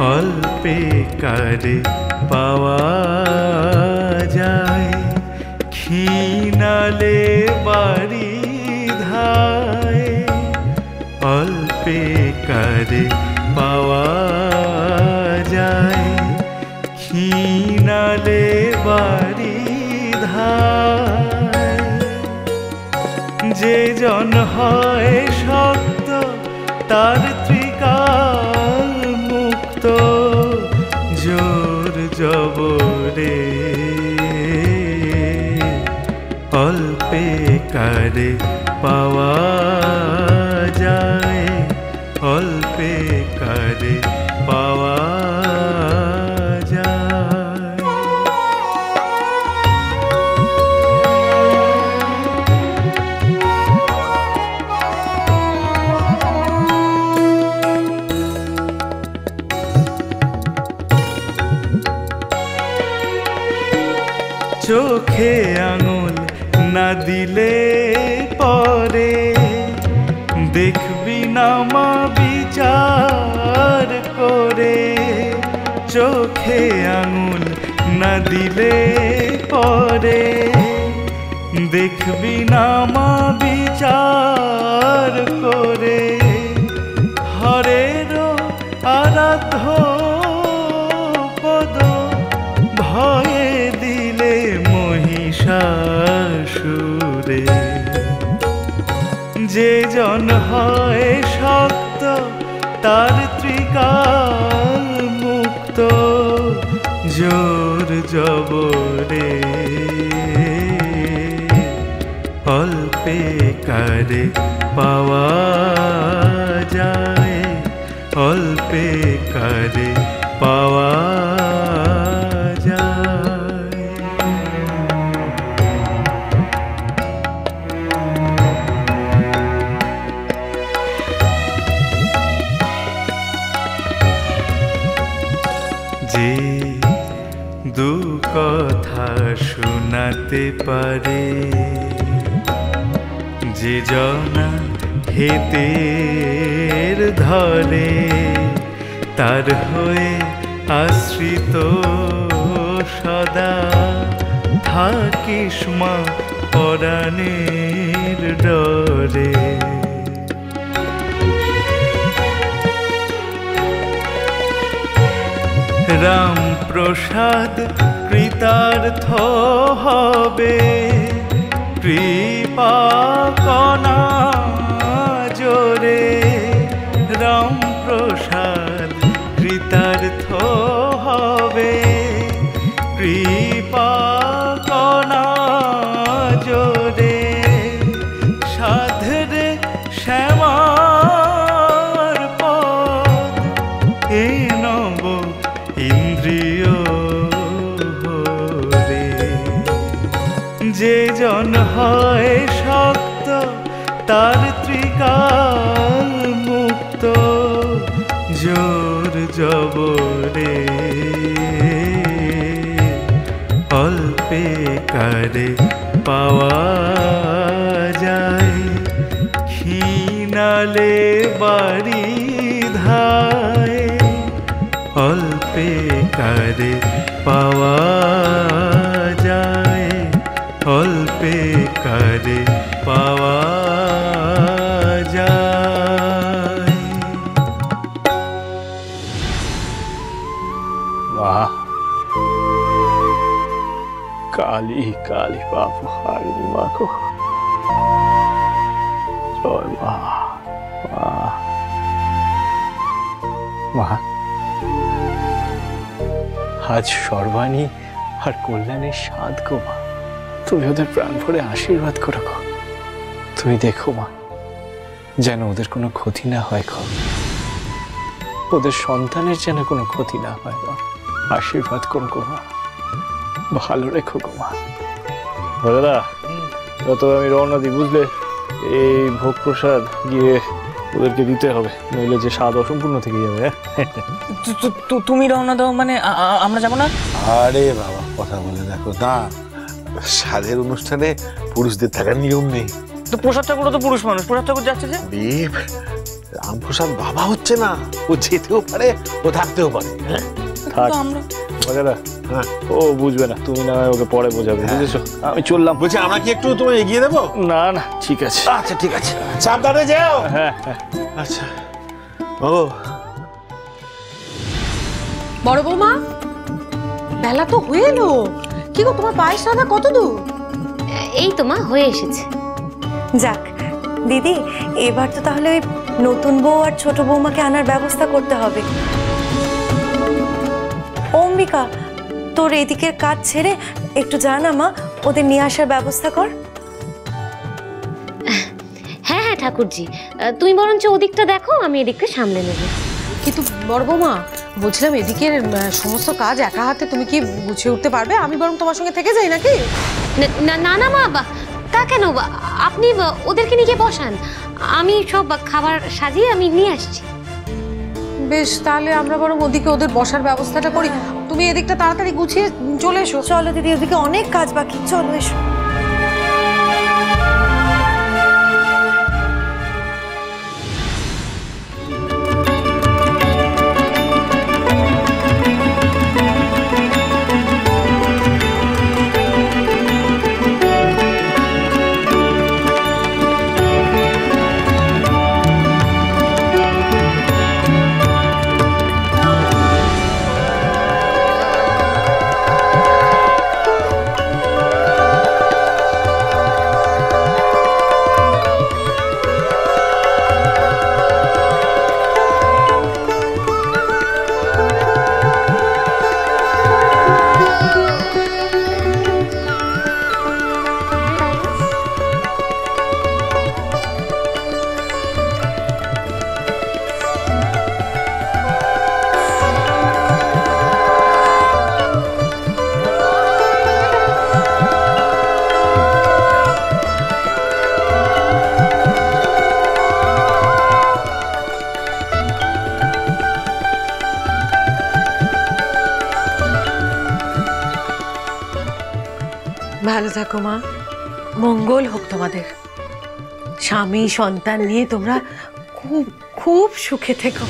অল্পে কারে পাওয়া যায়, ক্ষীণালে বাড়ি ধায়। অল্পে কারে পাওয়া যায়, ক্ষীণালে বাড়ি ধায়। যে জন হয় শক্ত তার ত্রিকাল মুক্ত, জোর জবরে অল্পে কারে পাওয়া যায়, অল্পে কারে পাওয়া যায়। চোখে আঙুল না দিলে পরে দেখবি না মা বিচার করে। চোখে আঙুল না দিলে পরে দেখবি না মা বিচার করে। হরের আরাধ্য পদ ভয়ে দিলে মহিষাসুরে। যে জন হয় শক্ত তার ত্রিকাল মুক্ত, জোর জবরে অল্পে কারে পাওয়া যায়, অল্পে কারে পাওয়া যায়। যে দু কথা শোনাতে পারে, যে জনা হেতের ধরে, তার হয়ে আশ্রিত সদা থাকিস মা পরাণের ডরে। রাম প্রসাদ কৃতার্থ হবে, কৃপা কণা জোরে। রাম প্রসাদ কৃতার্থ হবে, কৃপা কণা জোরে। সাধরে শ্যামার পদ এ নব ইন্দ্রিয় রে। যে জন হয় শক্ত তার ত্রিকাল মুক্ত, জোর জবরে অল্পে কারে পাওয়া যায়, ক্ষীণালে বাড়ি ধায়। অল্পে কারে পাওয়া যায়, অল্পে কারে পাওয়া যায়। वाह, काली काली बाबू हारिणी माँ को जय माँ। वाह माँ, আজ সর্বাণী আর কল্যাণের স্বাদ গো মা। তুমি ওদের প্রাণ ভরে আশীর্বাদ করো গো। তুমি দেখো মা, যেন ওদের কোনো ক্ষতি না হয় গো, ওদের সন্তানের যেন কোনো ক্ষতি না হয় মা। আশীর্বাদ করো গো মা, ভালো রেখো গো মা। দাদা যত আমি রওনা দিই বুঝলে, এই ভোগ প্রসাদ গিয়ে ওদেরকে দিতে হবে, নইলে যে স্বাদ অসম্পূর্ণ থেকে যাবে। তুমি রওনা দাও মানে আমরা যাবো না? আরে বাবা কথা বলে দেখো না, সাধের অনুষ্ঠানে পুরুষদের থাকার নিয়ম নেই। তো প্রসাদ ঠাকুর তো পুরুষ মানুষ, প্রসাদ ঠাকুর যাচ্ছে যে। রামপ্রসাদ বাবা হচ্ছে না, ও যেতেও পারে ও থাকতেও পারে। হ্যাঁ থাক তো আমরা বাগেরা, হ্যাঁ ও বুঝবে না, তুমি না হয় ওকে পরে বোঝাবে, বুঝেছো? আমি চললাম। বলছি আমরা কি একটু তোমায় এগিয়ে দেবো? না না ঠিক আছে। আচ্ছা ঠিক আছে, সাবধানে যাও। হ্যাঁ হ্যাঁ। আচ্ছা ও বড় বৌমা, বেলা তো হয়ে এলো। কি গো, তোমার পায়েস রান্না কত দূর? এই তো মা, হয়ে এসেছে। যাক দিদি, এবার তো তাহলে ওই নতুন বউ আর ছোট বৌমাকে আনার ব্যবস্থা করতে হবে। অম্বিকা, তোর এদিকের কাজ ছেড়ে একটু যা না মা, ওদের নিয়ে আসার ব্যবস্থা কর। হ্যাঁ হ্যাঁ ঠাকুরজি, তুমি বরঞ্চ ওদিকটা দেখো, আমি এদিকটা সামলে নেব। কিন্তু বড় বৌমা, বলছিলাম এদিকের সমস্ত কাজ একা হাতে তুমি কি গুছিয়ে উঠতে পারবে? আমি বরং তোমার সঙ্গে থেকে যাই নাকি? না না না মা, তা কেন? আপনি ওদেরকে নিয়ে বসান, আমি সব খাবার সাজিয়ে আমি নিয়ে আসছি। বেশ, তাহলে আমরা বরং ওদিকে ওদের বসার ব্যবস্থাটা করি। তুমি এদিকটা তাড়াতাড়ি গুছিয়ে চলে এসো। চলো দিদি, ওদিকে অনেক কাজ বাকি, চলো এসো। ভালো থাকো মা, মঙ্গল হোক তোমাদের। স্বামী সন্তান নিয়ে তোমরা খুব খুব সুখে থেকো।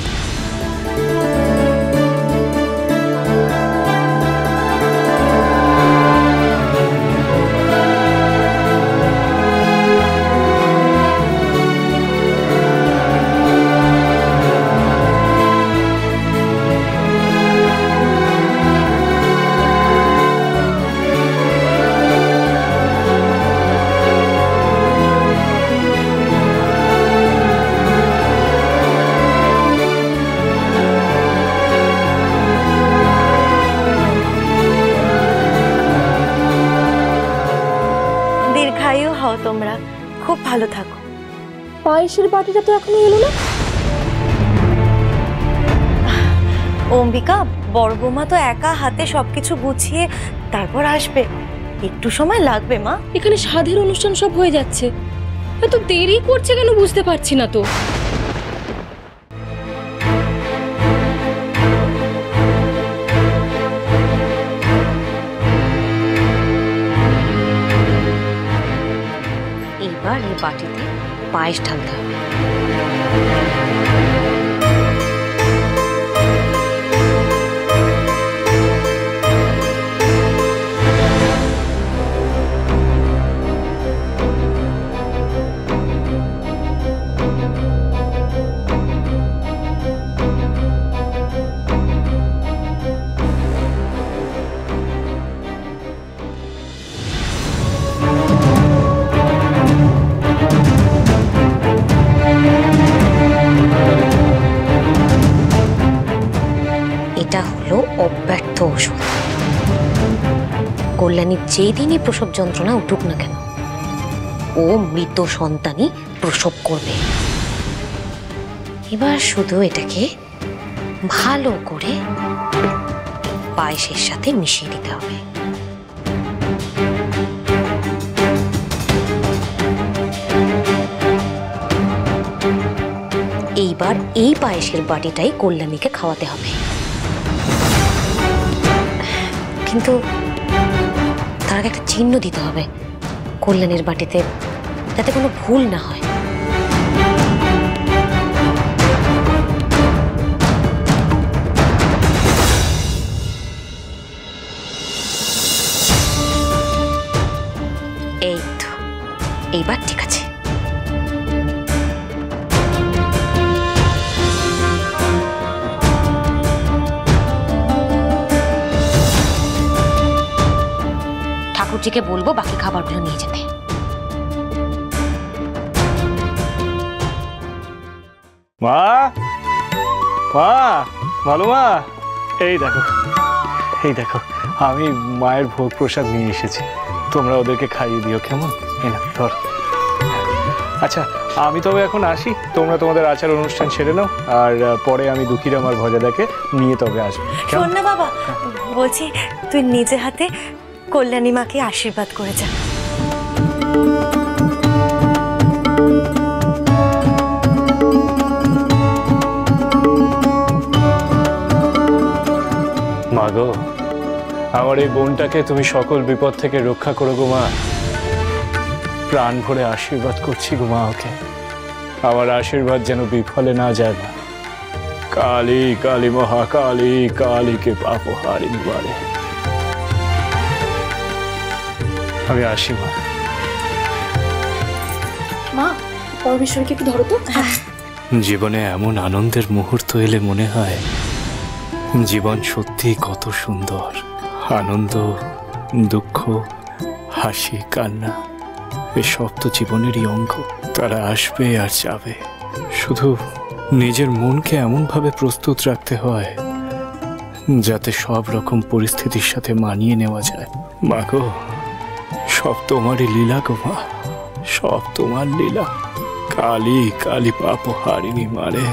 দীর্ঘায়ু হও তোমরা, খুব ভালো থাকো। পায়েসের বাটিটা তো এখনো এলো না। অম্বিকা, বড় বৌমা তো একা হাতে সবকিছু গুছিয়ে তারপর আসবে, একটু সময় লাগবে মা। এখানে সাধের অনুষ্ঠান সব হয়ে যাচ্ছে, এত দেরি করছে কেন বুঝতে পারছি না তো। এইবার এই বাটিতে পায়েস ঢালতে হবে। এটা হলো অব্যর্থ ওষুধ। কল্যাণীর যেদিনই প্রসব যন্ত্রণা উঠুক না কেন, ও মৃত সন্তানই প্রসব করবে। এবার শুধু এটাকে ভালো করে পায়েসের সাথে মিশিয়ে দিতে হবে। এইবার এই পায়েসের বাটিটাই কল্যাণীকে খাওয়াতে হবে। কিন্তু তার আগে একটা চিহ্ন দিতে হবে কল্যাণীর বাটিতে, যাতে কোনো ভুল না হয়। এইবার ঠিক আছে। ঠাকুরজিকে বলবো বাকি খাবারগুলো নিয়ে যেতে। মা, মা, ভালো মা, এই দেখো, এই দেখো, আমি মায়ের ভোগ প্রসাদ নিয়ে এসেছি, তোমরা ওদেরকে খাইয়ে দিও, কেমন? এই না ধর। আচ্ছা, আমি তবে এখন আসি, তোমরা তোমাদের আচার অনুষ্ঠান সেরে নাও, আর পরে আমি দুঃখীরাম আর ভজাদাকে নিয়ে তবে আসবো। শোন না বাবা, বলছি তুই নিজে হাতে কল্যাণী মাকে আশীর্বাদ করে যা। মা গো, আমার এই বোনটাকে তুমি সকল বিপদ থেকে রক্ষা করো গো মা। প্রাণ ভরে আশীর্বাদ করছি গো মা ওকে। আমার আশীর্বাদ যেন বিফলে না যায় মা। কালী কালী মহাকালী কালীকে পাপহারিণী বলে। আমি আসি মা। মা, পরমেশ্বরকে একটু ধরো তো। জীবনে এমন আনন্দের মুহূর্ত এলে মনে হয় জীবন সত্যি কত সুন্দর। আনন্দ, দুঃখ, হাসি, কান্না এসব তো জীবনেরই অঙ্গ। তারা আসবে আর যাবে, শুধু নিজের মনকে এমনভাবে প্রস্তুত রাখতে হয় যাতে সব রকম পরিস্থিতির সাথে মানিয়ে নেওয়া যায়। মা গো, সব তোমারই লীলা গো মা, সব তোমার লীলা। কালী কালী পাপহারিণী মারে।